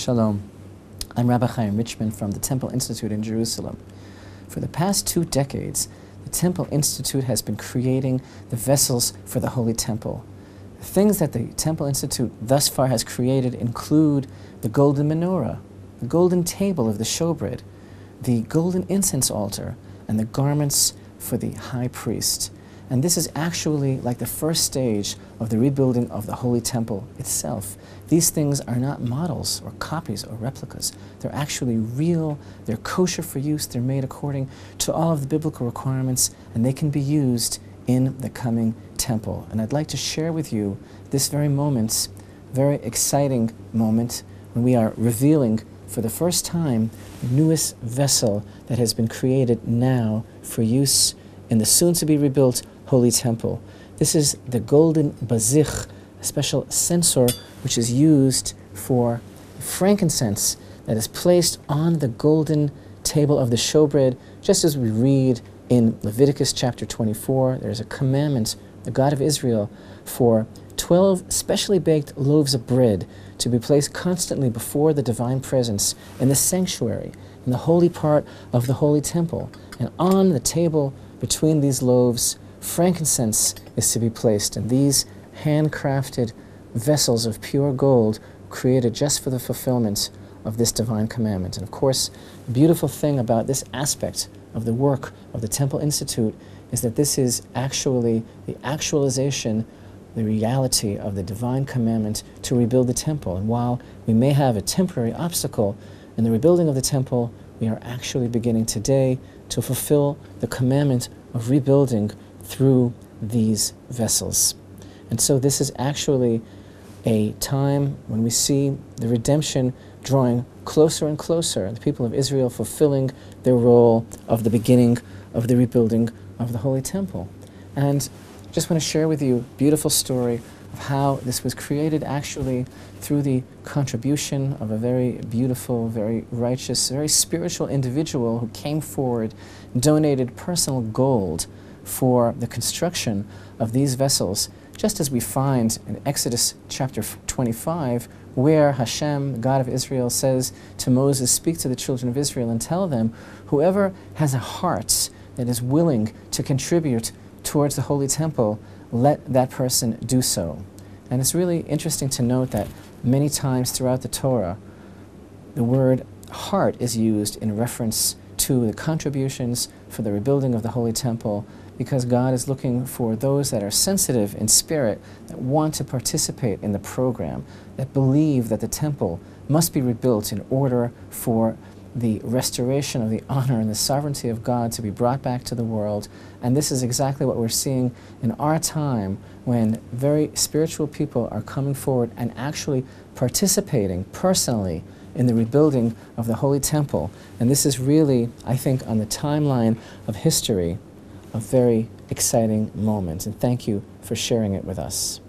Shalom. I'm Rabbi Chaim Richman from the Temple Institute in Jerusalem. For the past 2 decades, the Temple Institute has been creating the vessels for the Holy Temple. The things that the Temple Institute thus far has created include the golden menorah, the golden table of the showbread, the golden incense altar, and the garments for the high priest. And this is actually like the first stage of the rebuilding of the Holy Temple itself. These things are not models or copies or replicas. They're actually real, they're kosher for use, they're made according to all of the biblical requirements, and they can be used in the coming temple. And I'd like to share with you this very moment, very exciting moment, when we are revealing for the first time the newest vessel that has been created now for use in the soon-to-be rebuilt Holy Temple. This is the golden Bezichin, a special censer which is used for frankincense that is placed on the golden table of the showbread. Just as we read in Leviticus chapter 24, there's a commandment, the God of Israel, for 12 specially baked loaves of bread to be placed constantly before the divine presence in the sanctuary, in the holy part of the Holy Temple. And on the table between these loaves, frankincense is to be placed, and these handcrafted vessels of pure gold created just for the fulfillment of this divine commandment. And of course, the beautiful thing about this aspect of the work of the Temple Institute is that this is actually the actualization, the reality of the divine commandment to rebuild the temple. And while we may have a temporary obstacle in the rebuilding of the temple, we are actually beginning today to fulfill the commandment of rebuilding through these vessels. And so this is actually a time when we see the redemption drawing closer and closer, the people of Israel fulfilling their role of the beginning of the rebuilding of the Holy Temple. And I just want to share with you a beautiful story of how this was created actually through the contribution of a very beautiful, very righteous, very spiritual individual who came forward and donated personal gold for the construction of these vessels, just as we find in Exodus chapter 25, where Hashem, the God of Israel, says to Moses, "Speak to the children of Israel and tell them, whoever has a heart that is willing to contribute towards the Holy Temple, let that person do so." And it's really interesting to note that many times throughout the Torah, the word heart is used in reference to the contributions for the rebuilding of the Holy Temple, because God is looking for those that are sensitive in spirit, that want to participate in the program, that believe that the temple must be rebuilt in order for the restoration of the honor and the sovereignty of God to be brought back to the world. And this is exactly what we're seeing in our time, when very spiritual people are coming forward and actually participating personally in the rebuilding of the Holy Temple. And this is really, I think, on the timeline of history, a very exciting moment. And thank you for sharing it with us.